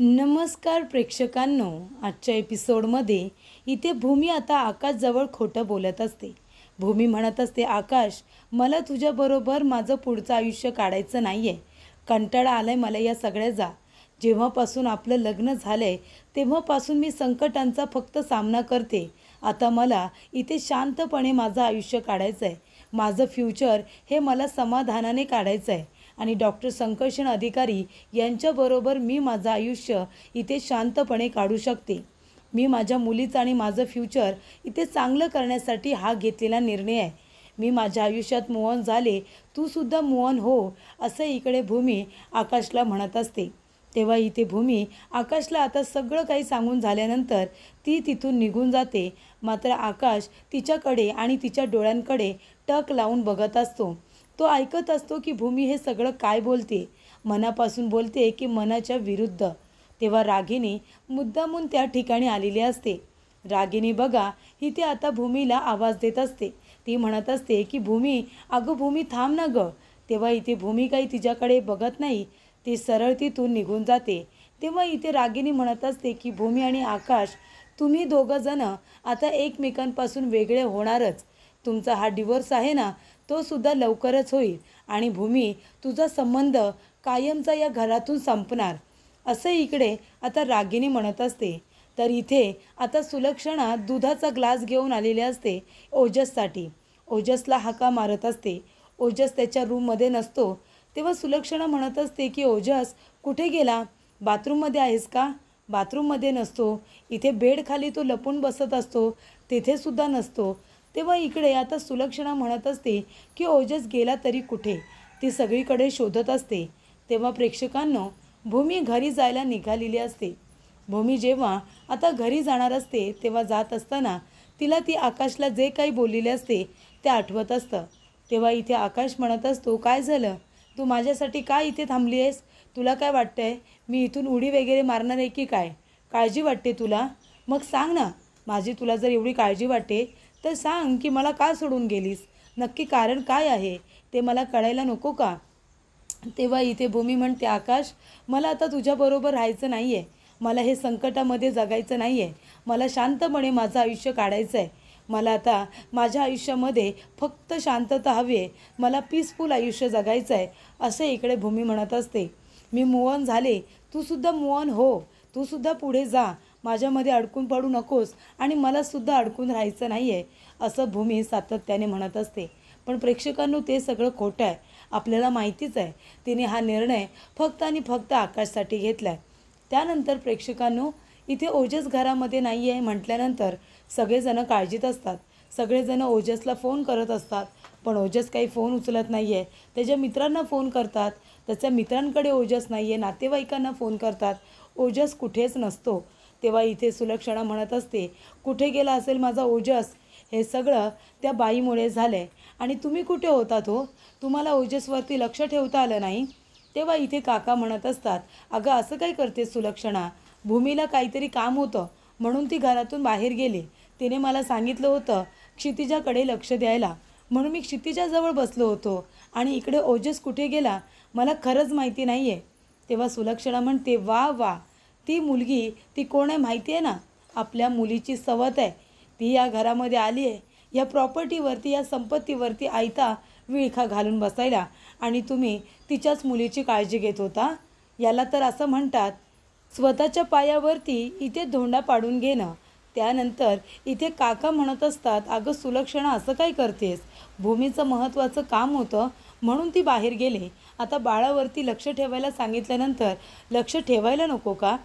नमस्कार प्रेक्षकांनो, आजच्या एपिसोडमध्ये इथे भूमी आता आकाशजवळ खोटं बोलत असते. भूमी म्हणत असते, आकाश, मला तुझ्याबरोबर माझं पुढचं आयुष्य काढायचं नाही आहे. कंटाळा आलाय मला या सगळ्याचा. जेव्हापासून आपलं लग्न झालं आहे तेव्हापासून मी संकटांचा फक्त सामना करते. आता मला इथे शांतपणे माझं आयुष्य काढायचं आहे. माझं फ्युचर हे मला समाधानाने काढायचं आहे आणि डॉक्टर संकर्षण अधिकारी यांच्याबरोबर मी माझं आयुष्य इथे शांतपणे काढू शकते. मी माझ्या मुलीचं आणि माझं फ्युचर इथे चांगलं करण्यासाठी हा घेतलेला निर्णय आहे. मी माझ्या आयुष्यात मूव ऑन झाले, तूसुद्धा मूव ऑन हो, असं इकडे भूमी आकाशला म्हणत असते. तेव्हा इथे भूमी आकाशला आता सगळं काही सांगून झाल्यानंतर ती तिथून निघून जाते. मात्र आकाश तिच्याकडे आणि तिच्या डोळ्यांकडे टक लावून बघत असतो. तो ऐकत असतो की भूमी हे सगळं काय बोलते, मनापासून बोलते की मनाच्या विरुद्ध. तेव्हा रागिनी मुद्दामून त्या ठिकाणी आलेली असते. रागिनी बघा इथे आता भूमीला आवाज देत असते. ती म्हणत असते की भूमी, अगं भूमी थांब ना गं. तेव्हा इथे भूमी काही तिच्याकडे बघत नाही, ती सरळ तिथून निघून जाते. तेव्हा इथे रागिनी म्हणत असते की भूमी आणि आकाश, तुम्ही दोघंजणं आता एकमेकांपासून वेगळे होणारच. तुमचा हा डिवोर्स आहे ना, तो सुद्धा लवकरच होईल आणि भूमी, तुझा संबंध कायमचा या घरातून संपणार, असं इकडे आता रागिनी म्हणत असते. तर इथे आता सुलक्षणा दुधाचा ग्लास घेऊन आलेले असते ओजससाठी. ओजसला हाका मारत असते. ओजस त्याच्या रूममध्ये नसतो. तेव्हा सुलक्षणा म्हणत असते की ओजस कुठे गेला, बाथरूममध्ये आहेस का? बाथरूममध्ये नसतो. इथे बेडखाली तो लपून बसत असतो, तिथेसुद्धा नसतो. तेव्हा इकडे आता सुलक्षणा म्हणत असते की ओजस गेला तरी कुठे, ती सगळीकडे शोधत असते. तेव्हा प्रेक्षकांनो, भूमी घरी जायला निघालेली असते. भूमी जेव्हा आता घरी जाणार असते तेव्हा जात असताना तिला ती आकाशला जे काही बोललेले असते ते आठवत असतं. तेव्हा इथे आकाश म्हणत असतो, काय झालं, तू माझ्यासाठी काय इथे थांबली आहेस? तुला काय वाटतंय मी इथून उडी वगैरे मारणार आहे की काय? काळजी वाटते तुला? मग सांग ना, माझी तुला जर एवढी काळजी वाटते तर सांग की मला का सोडून गेलीस? नक्की कारण काय आहे ते मला कळायला नको का? तेव्हा इथे भूमी म्हणते, आकाश, मला आता तुझ्याबरोबर राहायचं नाही आहे. मला हे संकटामध्ये जगायचं नाही आहे. मला शांतपणे माझं आयुष्य काढायचं आहे. मला आता माझ्या आयुष्यामध्ये फक्त शांतता हवी आहे. मला पीसफुल आयुष्य जगायचं आहे, असं इकडे भूमी म्हणत असते. मी मूव ऑन झाले, तूसुद्धा मूव ऑन हो. तूसुद्धा पुढे जा, माझ्यामध्ये अडकून पडू नकोस आणि मलासुद्धा अडकून राहायचं नाही आहे, असं भूमी सातत्याने म्हणत असते. पण प्रेक्षकांनो, ते सगळं खोटं आहे. आपल्याला माहितीच आहे तिने हा निर्णय फक्त आणि फक्त आकाशसाठी घेतला आहे. त्यानंतर प्रेक्षकांनो, इथे ओजस घरामध्ये नाही आहे म्हटल्यानंतर सगळेजणं काळजीत असतात. सगळेजणं ओजसला फोन करत असतात, पण ओजस काही फोन उचलत नाही आहे. त्याच्या मित्रांना फोन करतात, त्याच्या मित्रांकडे ओजस नाही आहे. नातेवाईकांना फोन करतात, ओजस कुठेच नसतो. तेव्हा इथे सुलक्षणा म्हणत असते, कुठे गेला असेल माझा ओजस? हे सगळं त्या बाईमुळे झालं आहे आणि तुम्ही कुठे होतात हो? तुम्हाला ओजसवरती लक्ष ठेवता आलं नाही. तेव्हा इथे काका म्हणत असतात, अगं असं काय करते सुलक्षणा? भूमीला काहीतरी काम होतं म्हणून ती घरातून बाहेर गेली. तिने मला सांगितलं होतं क्षितिजाकडे लक्ष द्यायला, म्हणून मी क्षितिजाजवळ बसलो होतो आणि इकडे ओजस कुठे गेला मला खरंच माहिती नाही आहे. तेव्हा सुलक्षणा म्हणते, वा वा, ती मुलगी ती कोण आहे माहिती आहे ना? आपल्या मुलीची सवत आहे. ती या घरामध्ये आली आहे, या प्रॉपर्टीवरती, या संपत्तीवरती आयता विळखा घालून बसायला आणि तुम्ही तिच्याच मुलीची काळजी घेत होता. याला तर असं म्हणतात स्वतःच्या पायावरती इथे धोंडा पाडून घेणं. त्यानंतर इथे काका म्हणत असतात, अगं सुलक्षणा असं काय करतेस? भूमीचं महत्त्वाचं काम होतं म्हणून ती बाहेर गेले. आता बाळावरती लक्ष ठेवायला सांगितल्यानंतर लक्ष ठेवायला नको का?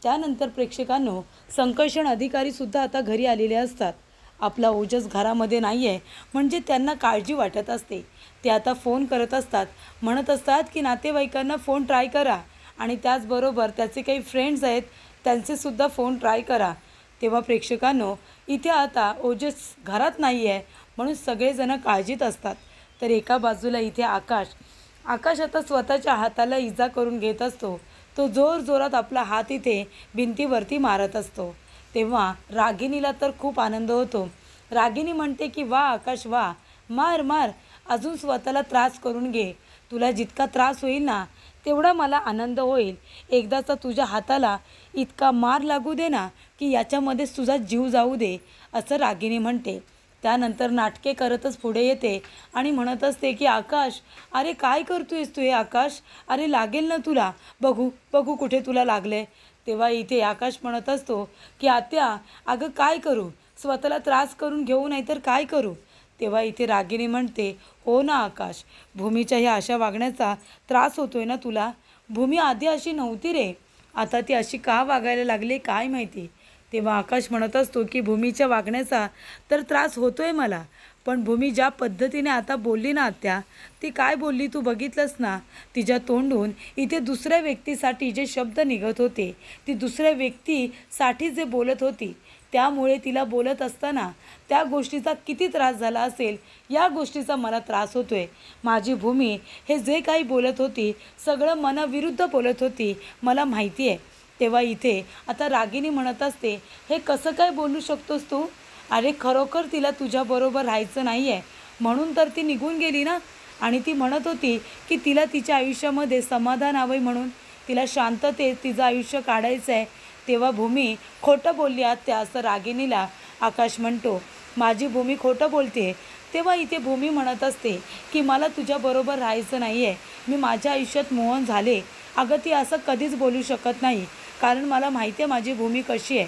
त्यानंतर प्रेक्षकांनो, संकर्षण अधिकारीसुद्धा आता घरी आलेले असतात. आपला ओजस घरामध्ये नाही आहे म्हणजे त्यांना काळजी वाटत असते. ते आता फोन करत असतात, म्हणत असतात की नातेवाईकांना फोन ट्राय करा आणि त्याचबरोबर त्याचे काही फ्रेंड्स आहेत त्यांचेसुद्धा फोन ट्राय करा. तेव्हा प्रेक्षकांनो, इथे आता ओजस घरात नाही आहे म्हणून सगळेजण काळजीत असतात. तर एका बाजूला इथे आकाश आता स्वतःच्या हाताला इजा करून घेत असतो. तो जोरात आपला हात इथे भिंतीवरती मारत असतो. तेव्हा रागिनीला तर खूप आनंद होतो. रागिनी म्हणते की वा आकाश वा, मार मार, अजून स्वतःला त्रास करून घे. तुला जितका त्रास होईल ना तेवढा मला आनंद होईल. एकदाचा तुझ्या हाताला इतका मार लागू दे ना की याच्यामध्येच तुझा जीव जाऊ दे, असं रागिनी म्हणते. त्यानंतर नाटके करतच पुढे येते आणि म्हणत असते की आकाश, अरे काय करतोयस तू हे आकाश? अरे लागेल ना तुला, बघू बघू कुठे तुला लागले. तेव्हा इथे आकाश म्हणत असतो की आत्या, अगं काय करू, स्वतःला त्रास करून घेऊ नाही तर काय करू. तेव्हा इथे रागिनी म्हणते, हो ना आकाश, भूमीच्या ह्या अशा वागण्याचा त्रास होतोय ना तुला. भूमी आधी अशी नव्हती रे, आता ती अशी का वागायला लागली काय माहिती. तेव्हा आकाश म्हणत असतो की भूमीच्या वागण्याचा तर त्रास होतोय मला, पण भूमी ज्या पद्धतीने आता बोलली ना आत्या, ती काय बोलली तू बघितलंस ना. तिच्या तोंडून इथे दुसऱ्या व्यक्तीसाठी जे शब्द निघत होते, ती दुसऱ्या व्यक्तीसाठी जे बोलत होती, त्यामुळे तिला बोलत असताना त्या गोष्टीचा किती त्रास झाला असेल, या गोष्टीचा मला त्रास होतोय. माझी भूमी हे जे काही बोलत होती सगळं मनाविरुद्ध बोलत होती, मला माहिती आहे. तेव्हा इथे आता रागिनी म्हणत असते, हे कसं काय बोलू शकतोस तू? अरे खरोखर तिला तुझ्याबरोबर राहायचं नाही आहे म्हणून तर ती निघून गेली ना. आणि ती म्हणत होती की तिला तिच्या आयुष्यामध्ये समाधान हवं म्हणून, तिला शांततेत तिचं आयुष्य काढायचं आहे. तेव्हा भूमी खोटं बोलली आत्या, असं रागिनीला आकाश म्हणतो. माझी भूमी खोटं बोलते. तेव्हा इथे भूमी म्हणत असते की मला तुझ्याबरोबर राहायचं नाही आहे, मी माझ्या आयुष्यात मोहन झाले. अगं ती असं कधीच बोलू शकत नाही, कारण मला माहिती आहे माझी भूमी कशी आहे.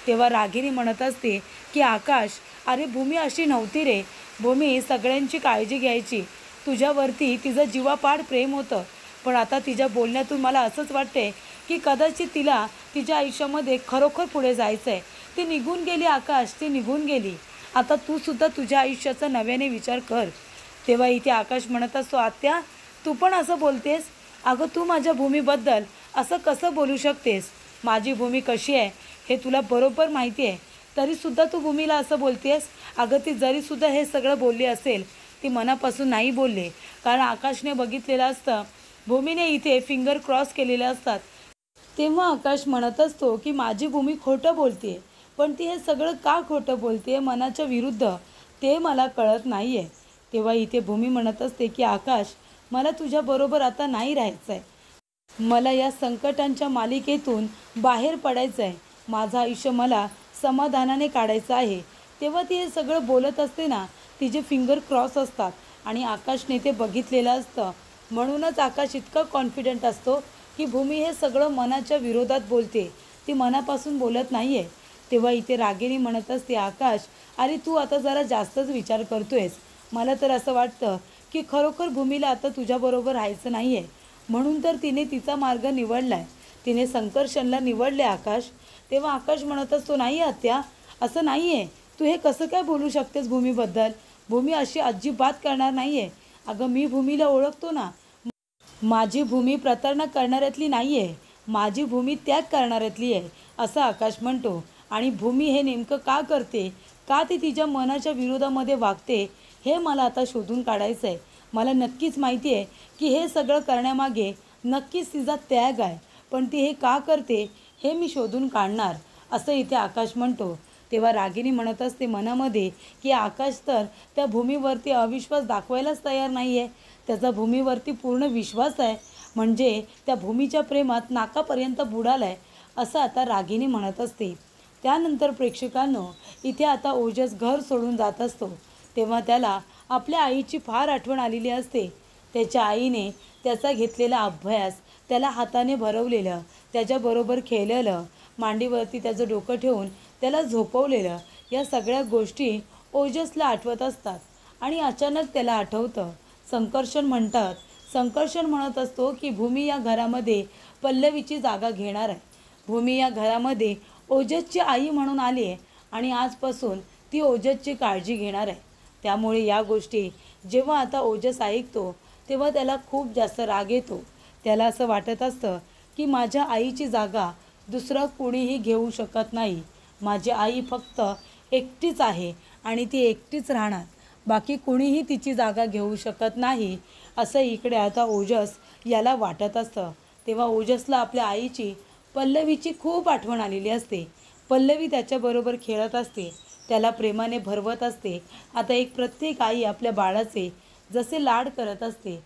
तेव्हा रागिनी म्हणत असते की आकाश, अरे भूमी अशी नव्हती रे, भूमी सगळ्यांची काळजी घ्यायची, तुझ्यावरती तिचं जीवापाड प्रेम होतं. पण आता तिच्या बोलण्यातून मला असंच वाटते की कदाचित तिला तिच्या आयुष्यामध्ये खरोखर पुढे जायचं आहे. ती निघून गेली आकाश, ती निघून गेली. आता तू सुद्धा तुझ्या आयुष्याचा नव्याने विचार कर. तेव्हा इथे आकाश म्हणत असतो, आत्या तू पण असं बोलतेस? अगं तू माझ्या भूमीबद्दल असं कसं बोलू शकतेस? माझी भूमी कशी आहे हे तुला बरोबर माहिती आहे, तरीसुद्धा तू भूमीला असं बोलतेस. अगं ती जरीसुद्धा हे सगळं बोलली असेल, ती मनापासून नाही बोलले, कारण आकाशने बघितलेलं असतं, भूमीने इथे फिंगर क्रॉस केलेले असतात. तेव्हा आकाश म्हणत असतो की माझी भूमी खोटं बोलते, पण ती हे सगळं का खोटं बोलते मनाच्या विरुद्ध, ते मला कळत नाही आहे. तेव्हा इथे भूमी म्हणत असते की आकाश, मला तुझ्याबरोबर आता नाही राहायचं आहे, मला या संकटांच्या मालिकेतून बाहेर पडायचं आहे, माझं आयुष्य मला समाधानाने काढायचं आहे. तेव्हा ती हे सगळं बोलत असते ना, तिचे फिंगर क्रॉस असतात आणि आकाशने ते बघितलेलं असतं. म्हणूनच आकाश इतका कॉन्फिडंट असतो की भूमी हे सगळं मनाच्या विरोधात बोलते, ती मनापासून बोलत नाही आहे. तेव्हा इथे रागिनी म्हणत असते, आकाश अरे तू आता जरा जास्तच विचार करतोयस. मला तर असं वाटतं की खरोखर भूमीला आता तुझ्याबरोबर राहायचं नाही आहे, म्हणून तर तिने तिचा मार्ग निवडला आहे, तिने संकर्षणला निवडले आकाश. तेव्हा आकाश म्हणत असतो, नाही आत्या असं नाही आहे, तू हे कसं काय बोलू शकतेस भूमीबद्दल? भूमी अशी अजिबात करणार नाही आहे. अगं मी भूमीला ओळखतो ना, माझी भूमी प्रतारणा करणाऱ्यातली नाही आहे, माझी भूमी त्याग करणाऱ्यातली आहे, असं आकाश म्हणतो. आणि भूमी हे नेमकं का करते, का ती तिच्या मनाच्या विरोधामध्ये वागते, हे मला आता शोधून काढायचं आहे. मला नक्कीच माहिती आहे की हे सगळं करण्यामागे नक्कीच तिचा त्याग आहे, पण ती हे का करते हे मी शोधून काढणार, असं इथे आकाश म्हणतो. तेव्हा रागिनी म्हणत असते मनामध्ये की आकाश तर त्या भूमीवरती अविश्वास दाखवायलाच तयार नाही आहे, त्याचा भूमीवरती पूर्ण विश्वास आहे, म्हणजे त्या भूमीच्या प्रेमात नाकापर्यंत बुडाला आहे, असं आता रागिनी म्हणत असते. त्यानंतर प्रेक्षकांनो, इथे आता ओजस घर सोडून जात असतो. तेव्हा त्याला आपल्या आईची फार आठवण आलेली असते. त्याच्या आईने त्याचा घेतलेला अभ्यास, त्याला हाताने भरवलेलं, त्याच्याबरोबर खेळलेलं, मांडीवरती त्याचं डोकं ठेवून त्याला झोपवलेलं, या सगळ्या गोष्टी ओजसला आठवत असतात. आणि अचानक त्याला आठवतं, संकर्षण म्हणतात. संकर्षण म्हणत असतो की भूमी या घरामध्ये पल्लवीची जागा घेणार आहे. भूमी या घरामध्ये ओजसची आई म्हणून आली आहे आणि आजपासून ती ओजसची काळजी घेणार आहे. त्यामुळे या गोष्टी जेव्हा आता ओजस ऐकतो तेव्हा त्याला खूप जास्त राग येतो. त्याला असं वाटत असतं की माझ्या आईची जागा दुसरं कुणीही घेऊ शकत नाही, माझी आई फक्त एकटीच आहे आणि ती एकटीच राहणार, बाकी कुणीही तिची जागा घेऊ शकत नाही, असं इकडे आता ओजस याला वाटत असतं. तेव्हा ओजसला आपल्या आईची पल्लवीची खूप आठवण आलेली असते. पल्लवी त्याच्याबरोबर खेळत असते, त्याला प्रेमाने भरवत असते. आता एक प्रत्येक आई आपल्या बाळाचे जसे लाड करत असते,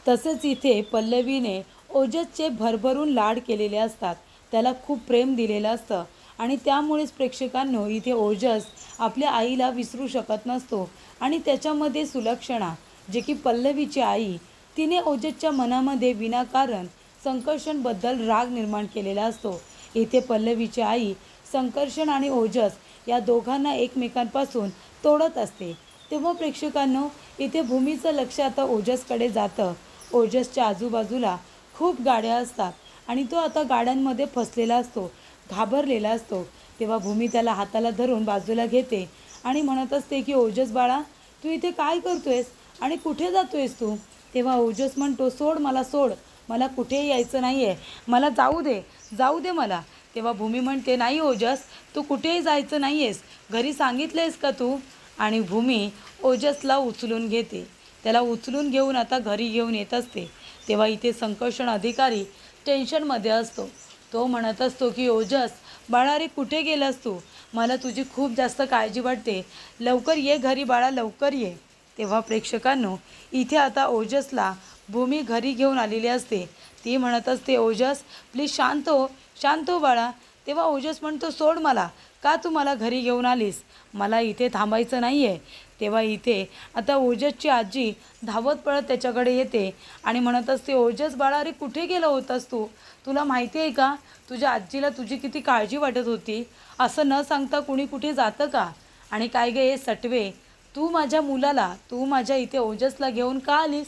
तसेच इथे पल्लवीने ओजसचे भरभरून लाड केलेले असतात, त्याला खूप प्रेम दिलेलं असतं आणि त्यामुळेच प्रेक्षकांनो इथे ओजस आपल्या आईला विसरू शकत नसतो. आणि त्याच्यामध्ये सुलक्षणा, जे की पल्लवीची आई, तिने ओजसच्या मनामध्ये विनाकारण संकर्षणबद्दल राग निर्माण केलेला असतो. इथे पल्लवीची आई संकर्षण आणि ओजस या दोघांना एकमेकांपासून तोडत असते. तेव्हा प्रेक्षकांनो इथे भूमीचं लक्ष आता ओजसकडे जातं. ओजसच्या आजूबाजूला खूप गाड्या असतात आणि तो आता गाड्यांमध्ये फसलेला असतो, घाबरलेला असतो. तेव्हा भूमी त्याला हाताला धरून बाजूला घेते आणि म्हणत असते की ओजस बाळा, तू इथे काय करतोयस आणि कुठे जातोयस तू? तेव्हा ओजस म्हणतो, सोड मला, सोड, मला कुठेही यायचं नाही आहे, मला जाऊ दे, जाऊ दे मला. तेव्हा भूमी म्हणते, नाही ओजस, तू कुठेही जायचं नाही आहेस, घरी सांगितलंयस का तू? आणि भूमी ओजसला उचलून घेते. त्याला उचलून घेऊन आता घरी घेऊन येत असते. तेव्हा इथे संकर्षण अधिकारी टेन्शनमध्ये असतो. तो म्हणत असतो की ओजस बाळा, रे कुठे गेलास तू? मला तुझी खूप जास्त काळजी वाटते, लवकर ये घरी बाळा, लवकर ये. तेव्हा प्रेक्षकांनो इथे आता ओजसला भूमी घरी घेऊन आलेली असते. ती म्हणत असते, ओजस प्लीज शांत हो, शांत हो बाळा. तेव्हा ओजस म्हणतो, सोड मला, का तू मला घरी घेऊन आलीस? मला इथे थांबायचं नाही आहे. तेव्हा इथे आता ओजसची आजी धावत पळत त्याच्याकडे येते आणि म्हणत असते, ओजस बाळा, अरे कुठे गेला होतास तू? तुला माहिती आहे का तुझ्या आजीला तुझी किती काळजी वाटत होती? असं न सांगता कुणी कुठे जातं का? आणि काय गे हे सटवे, तू माझ्या मुलाला, तू माझ्या इथे ओजसला घेऊन का आलीस?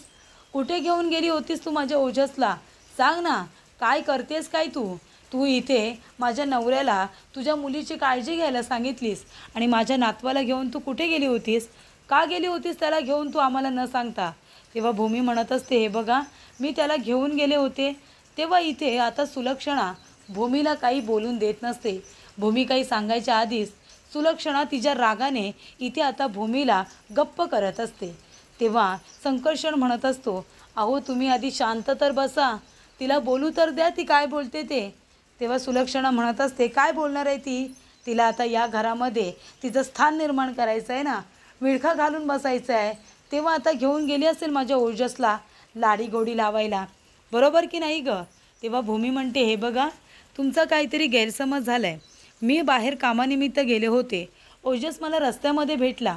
कुठे घेऊन गेली होतीस तू माझ्या ओजसला? सांग ना, काय करतेस काय तू? तू इथे माझ्या नवऱ्याला तुझ्या मुलीची काळजी घ्यायला सांगितलीस आणि माझ्या नातवाला घेऊन तू कुठे गेली होतीस? का गेली होतीस त्याला घेऊन तू आम्हाला न सांगता? तेव्हा भूमी म्हणत असते, हे बघा, मी त्याला घेऊन गेले होते. तेव्हा इथे आता सुलक्षणा भूमीला काही बोलून देत नसते. भूमी काही सांगायच्या आधीच सुलक्षणा तिच्या रागाने इथे आता भूमीला गप्प करत असते. तेव्हा संकर्षण म्हणत असतो, अहो तुम्ही आधी शांत तर बसा, तिला बोलू तर द्या, ती काय बोलते ते. तेव्हा सुलक्षणा म्हणत असते, काय बोलणार आहे ती? तिला आता या घरामध्ये तिचं स्थान निर्माण करायचं आहे ना, विळखा घालून बसायचं आहे. तेव्हा आता घेऊन गेली असेल माझ्या ओजसला लाडी गोडी लावायला, बरोबर की नाही गं? तेव्हा भूमी म्हणते, हे बघा, तुमचा काहीतरी गैरसमज झाला आहे. मी बाहेर कामानिमित्त गेले होते, ओजस मला रस्त्यामध्ये भेटला,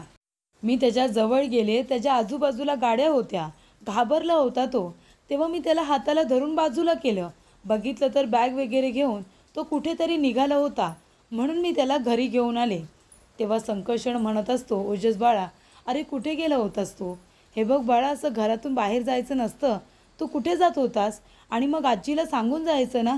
मी त्याच्या जवळ गेले, त्याच्या आजूबाजूला गाड्या होत्या, घाबरला होता तो. तेव्हा मी त्याला हाताला धरून बाजूला केलं, बघितलं तर बॅग वगैरे घेऊन तो कुठेतरी निघाला होता, म्हणून मी त्याला घरी घेऊन आले. तेव्हा संकर्षण म्हणत असतो, ओजस बाळा, अरे कुठे गेला होतास तू? हे बघ बाळा, असं घरातून बाहेर जायचं नसतं, तू कुठे जात होतास? आणि मग आजीला सांगून जायचं ना,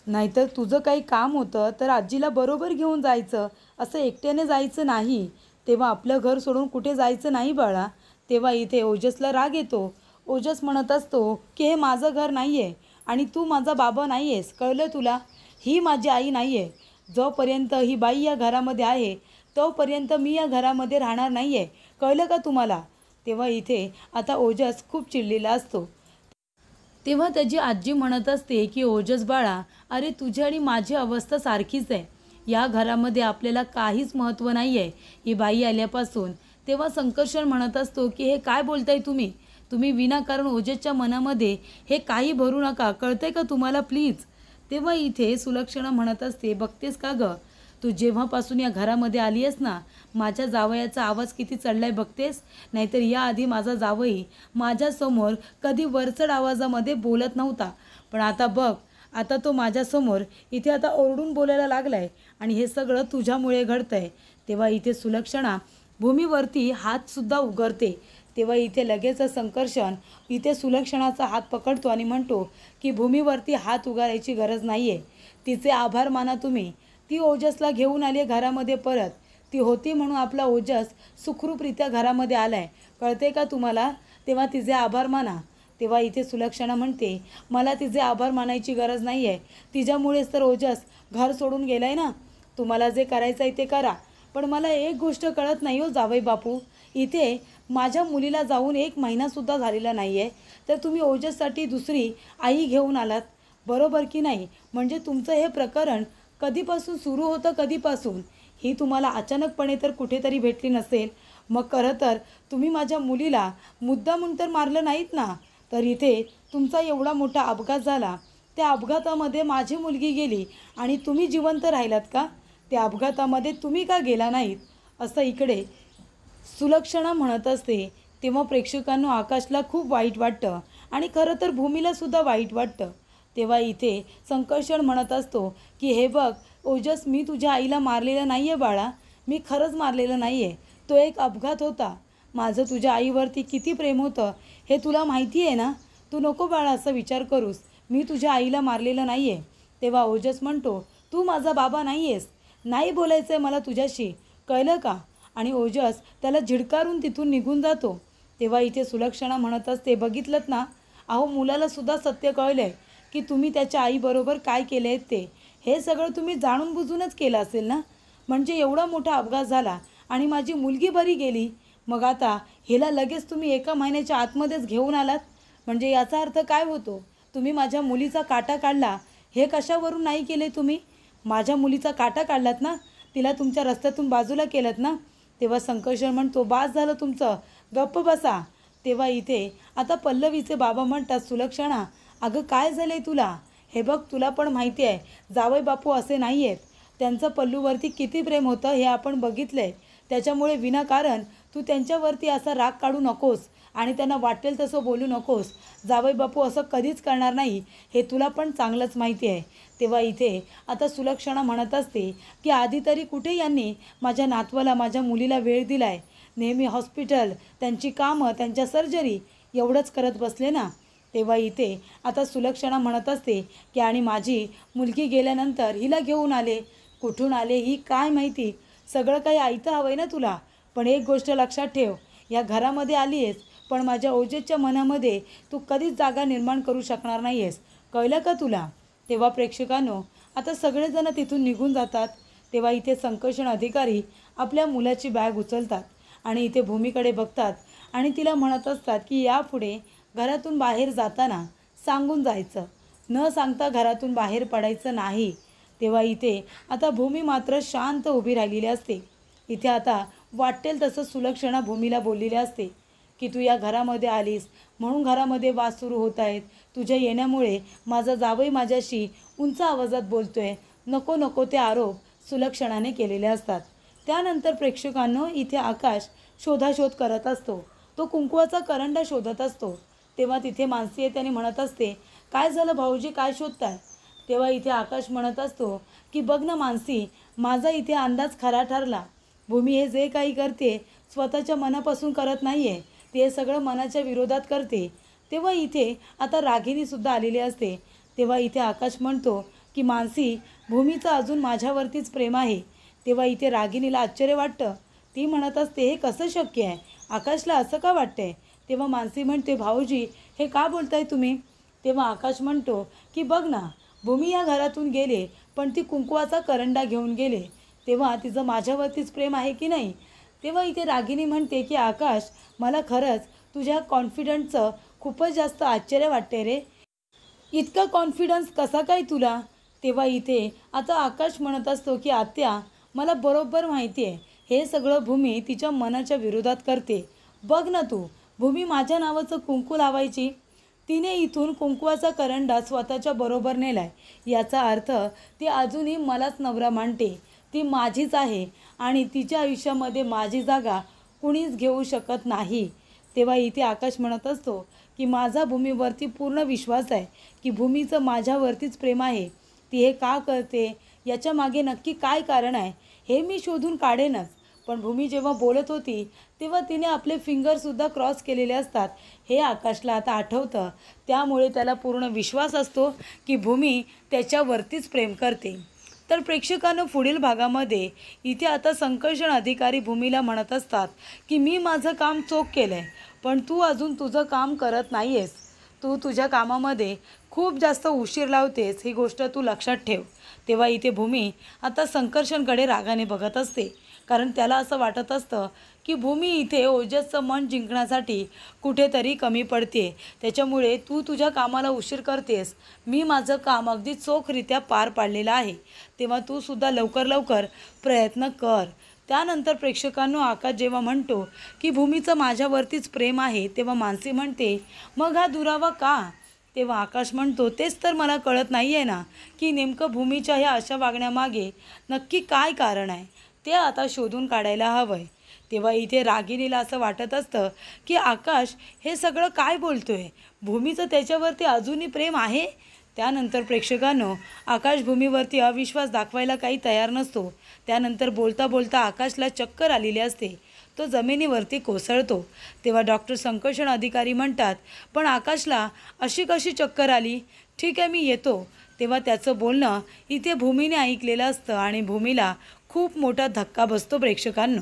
नाहीतर तुझं काही काम होतं तर आजीला बरोबर घेऊन जायचं, असं एकट्याने जायचं नाही. तेव्हा आपलं घर सोडून कुठे जायचं नाही बाळा. तेव्हा इथे ओजसला राग येतो. ओजस म्हणत असतो की हे माझं घर नाही आहे आणि तू माझा बाबा नाही आहेस, कळलं तुला? ही माझी आई नाही आहे. जोपर्यंत ही बाई या घरामध्ये आहे तोपर्यंत मी या घरामध्ये राहणार नाही आहे, कळलं का तुम्हाला? तेव्हा इथे आता ओजस खूप चिडलेला असतो. तेव्हा त्याची आजी म्हणत असते की ओजस बाळा, अरे तुझी आणि माझी अवस्था सारखीच आहे, या घरामध्ये आपल्याला काहीच महत्त्व नाही आहे ही बाई आल्यापासून. तेव्हा संकर्षण म्हणत असतो की हे काय बोलताय तुम्ही? तुम्ही विनाकारण ओजसच्या मनामध्ये हे काही भरू नका, कळतंय का तुम्हाला प्लीज? तेव्हा इथे सुलक्षणा म्हणत असते, बघतेस का गं, तू जेव्हापासून या घरामध्ये आली आहेस ना, माझ्या जावयाचा आवाज किती चढलाय बघतेस? नाहीतर याआधी माझा जावई माझ्यासमोर कधी वरचढ आवाजामध्ये बोलत नव्हता, पण आता बघ, आता तो माझ्यासमोर इथे आता ओरडून बोलायला लागलाय आणि हे सगळं तुझ्यामुळे घडतंय. तेव्हा इथे सुलक्षणा भूमीवरती हातसुद्धा उगारते. तेव्हा इथे लगेच संकर्षण इथे सुलक्षणाचा हात पकडतो आणि म्हणतो की भूमीवरती हात उगारायची गरज नाही आहे, तिचे आभार माना तुम्ही. ती ओजसला घेऊन आली आहे घरामध्ये परत, ती होती म्हणून आपला ओजस सुखरूपरित्या घरामध्ये आला आहे, कळते का तुम्हाला? तेव्हा तिचे आभार माना. तेव्हा इथे सुलक्षणा म्हणते, मला तिचे आभार मानायची गरज नाही आहे, तिच्यामुळेच तर ओजस घर सोडून गेला आहे ना. तुम्हाला जे करायचं आहे ते करा, पण मला एक गोष्ट कळत नाही हो जावई बापू, इथे माझ्या मुलीला जाऊन 1 महिनासुद्धा झालेला नाही आहे, तर तुम्ही ओजससाठी दुसरी आई घेऊन आलात, बरोबर की नाही? म्हणजे तुमचं हे प्रकरण कधीपासून सुरू होतं, कधीपासून? ही तुम्हाला अचानकपणे तर कुठेतरी भेटली नसेल. मग खरं तर तुम्ही माझ्या मुलीला मुद्दामून तर मारलं नाहीत ना, तर इथे तुमचा एवढा मोठा अपघात झाला, त्या अपघातामध्ये माझी मुलगी गेली आणि तुम्ही जिवंत राहिलात का? त्या अपघातामध्ये तुम्ही का गेला नाहीत? असं इकडे सुलक्षणा म्हणत असते. तेव्हा प्रेक्षकांना आकाशला खूप वाईट वाटतं आणि खरं तर भूमीलासुद्धा वाईट वाटतं. तेव्हा इथे संकर्षण म्हणत असतो की हे बघ ओजस, मी तुझ्या आईला मारलेलं नाही आहे बाळा, मी खरंच मारलेलं नाही आहे. तो एक अपघात होता. माझं तुझ्या आईवरती किती प्रेम होतं हे तुला माहिती आहे ना. तू नको बाळा असं विचार करूस, मी तुझ्या आईला मारलेलं नाही आहे. तेव्हा ओजस म्हणतो, तू माझा बाबा नाही आहेस, नाही बोलायचं आहे मला तुझ्याशी, कळलं का? आणि ओजस त्याला झिडकारून तिथून निघून जातो. तेव्हा इथे सुलक्षणा म्हणत असते, बघितलंत ना, अहो मुलालासुद्धा सत्य कळलं आहे की तुम्ही त्याच्या आईबरोबर काय केले आहेत ते. हे सगळं तुम्ही जाणून बुजूनच केलं असेल ना. म्हणजे एवढा मोठा अपघात झाला आणि माझी मुलगी बरी गेली, मग आता हिला लगेच तुम्ही 1 महिन्याच्या आतमध्येच घेऊन आलात. म्हणजे याचा अर्थ काय होतो? तुम्ही माझ्या मुलीचा काटा काढला, हे कशावरून नाही केले तुम्ही? माझ्या मुलीचा काटा काढलात ना, तिला तुमच्या रस्त्यातून बाजूला केलं ना. तेव्हा संकर्षण म्हणतो, बास झालं तुमचं, गप्प बसा. तेव्हा इथे आता पल्लवीचे बाबा म्हणतात, सुलक्षणा अगं काय झालं आहे तुला? हे बघ तुला पण माहिती आहे जावई बापू असे नाही आहेत. त्यांचं पल्लूवरती किती प्रेम होतं हे आपण बघितलं आहे. त्याच्यामुळे विनाकारण तू त्यांच्यावरती असा राग काढू नकोस आणि त्यांना वाटेल तसं बोलू नकोस. जावई बापू असं कधीच करणार नाही, हे तुला पण चांगलंच माहिती आहे. तेव्हा इथे आता सुलक्षणा म्हणत असते की आधी तरी कुठे यांनी माझ्या नातवाला, माझ्या मुलीला वेळ दिला आहे. नेहमी हॉस्पिटल, त्यांची कामं, त्यांच्या सर्जरी एवढंच करत बसले ना. तेव्हा इथे आता सुलक्षणा म्हणत असते की आणि माझी मुलगी गेल्यानंतर हिला घेऊन आले, कुठून आले ही काय माहिती, सगळं काही ऐकतं हवं आहे ना तुला. पण एक गोष्ट लक्षात ठेव, या घरामध्ये आली आहेस पण माझ्या ओजसच्या मनामध्ये तू कधीच जागा निर्माण करू शकणार नाही आहेस, कळलं का तुला? तेव्हा प्रेक्षकांनो आता सगळेजण तिथून निघून जातात. तेव्हा इथे संकर्षण अधिकारी आपल्या मुलाची बॅग उचलतात आणि इथे भूमीकडे बघतात आणि तिला म्हणत असतात की यापुढे घरातून बाहेर जाताना सांगून जायचं, न सांगता घरातून बाहेर पडायचं नाही. तेव्हा इथे आता भूमी मात्र शांत उभी राहिलेली असते. इथे आता वाटेल तसं सुलक्षणा भूमीला बोललेली असते की तू या घरामध्ये आलीस म्हणून घरामध्ये वाद सुरू होत आहेत. तुझ्या येण्यामुळे माझा जावई माझ्याशी उंच आवाजात बोलतोय. नको नको ते आरोप सुलक्षणाने केलेले असतात. त्यानंतर प्रेक्षकांनो इथे आकाश शोधाशोध करत असतो. तो कुंकवाचा करंडा शोधत असतो. तेव्हा तिथे मानसी येते आणि म्हणत असते, काय झालं भाऊजी, काय शोधताय? तेव्हा इथे आकाश म्हणत असतो की बघ ना मानसी, माझा इथे अंदाज खरा ठरला. भूमी हे जे काही करते स्वतःच्या मनापासून करत नाही आहे, ते सगळं मनाच्या विरोधात करते. तेव्हा इथे आता रागिणीसुद्धा आलेली असते. तेव्हा इथे आकाश म्हणतो की मानसी, भूमीचं अजून माझ्यावरतीच प्रेम आहे. तेव्हा इथे रागिणीला आश्चर्य वाटतं. ती म्हणत असते, हे कसं शक्य आहे, आकाशला असं का वाटतंय? तेव्हा मानसी म्हणते, भाऊजी हे का बोलताय तुम्ही? तेव्हा आकाश म्हणतो की बघ ना, भूमी या घरातून गेले पण ती कुंकवाचा करंडा घेऊन गेले, तेव्हा तिचं माझ्यावरतीच प्रेम आहे की नाही? तेव्हा इथे रागिणी म्हणते की आकाश, मला खरंच तुझ्या कॉन्फिडन्सचं खूपच जास्त आश्चर्य वाटते रे. इतका कॉन्फिडन्स कसा काय तुला? तेव्हा इथे आता आकाश म्हणत असतो की आत्या, मला बरोबर माहिती आहे हे सगळं भूमी तिच्या मनाच्या विरोधात करते. बघ ना तू, भूमी माझ्या नावाचं कुंकू लावायची, तिने इथून कुंकवाचा करंडा स्वतःच्या बरोबर नेलाय. याचा अर्थ ती अजूनही मलाच नवरा मानते. ती माझीच आहे आणि तिच्या आयुष्यामध्ये माझी जागा कुणीच घेऊ शकत नाही. तेव्हा इथे आकाश म्हणत असतो की माझा भूमीवरती पूर्ण विश्वास आहे की भूमीचं माझ्यावरतीच प्रेम आहे. ती हे का करते, याच्या मागे नक्की काय कारण आहे हे मी शोधून काढेनच. पण भूमी जेव्हा बोलत होती तेव्हा तिने आपले फिंगरसुद्धा क्रॉस केलेले असतात, हे आकाशला आता आठवतं. त्यामुळे त्याला पूर्ण विश्वास असतो की भूमी त्याच्यावरतीच प्रेम करते. तर प्रेक्षकांनो पुढील भागामध्ये इथे आता संकर्षण अधिकारी भूमीला म्हणत असतात की मी माझं काम चोख केलं आहे पण तू अजून तुझं काम करत नाही आहेस. तू तुझ्या कामामध्ये खूप जास्त उशीर लावतेस, ही गोष्ट तू लक्षात ठेव. तेव्हा इथे भूमी आता संकर्षणकडे रागाने बघत असते, कारण त्याला असं वाटत असतं की भूमी इथे ओजसचं मन जिंकण्यासाठी कुठेतरी कमी पडते. त्याच्यामुळे तू तुझ्या कामाला उशीर करतेस. मी माझं काम अगदी चोखरित्या पार पाडलेलं आहे, तेव्हा तू सुद्धा लवकर लवकर प्रयत्न कर. त्यानंतर प्रेक्षकांनो आकाश जेव्हा म्हणतो की भूमीचं माझ्यावरतीच प्रेम आहे, तेव्हा मानसी म्हणते मग हा दुरावा का? तेव्हा आकाश म्हणतो तेच तर मला कळत नाही आहे ना की नेमकं भूमीच्या ह्या अशा वागण्यामागे नक्की काय कारण आहे, ते आता शोधून काढायला हवं आहे. तेव्हा इथे रागिणीला असं वाटत असतं की आकाश हे सगळं काय बोलतोय, भूमीचं त्याच्यावरती अजूनही प्रेम आहे. त्यानंतर प्रेक्षकांनो आकाश भूमीवरती अविश्वास दाखवायला काही तयार नसतो. त्यानंतर बोलता बोलता आकाशला चक्कर आलेली असते, तो जमिनीवरती कोसळतो. तेव्हा डॉक्टर संकर्षण अधिकारी म्हणतात पण आकाशला अशी कशी चक्कर आली, ठीक आहे मी येतो. तेव्हा त्याचं बोलणं इथे भूमीने ऐकलेलं असतं आणि भूमीला खूप मोठा धक्का बसतो प्रेक्षकांनो.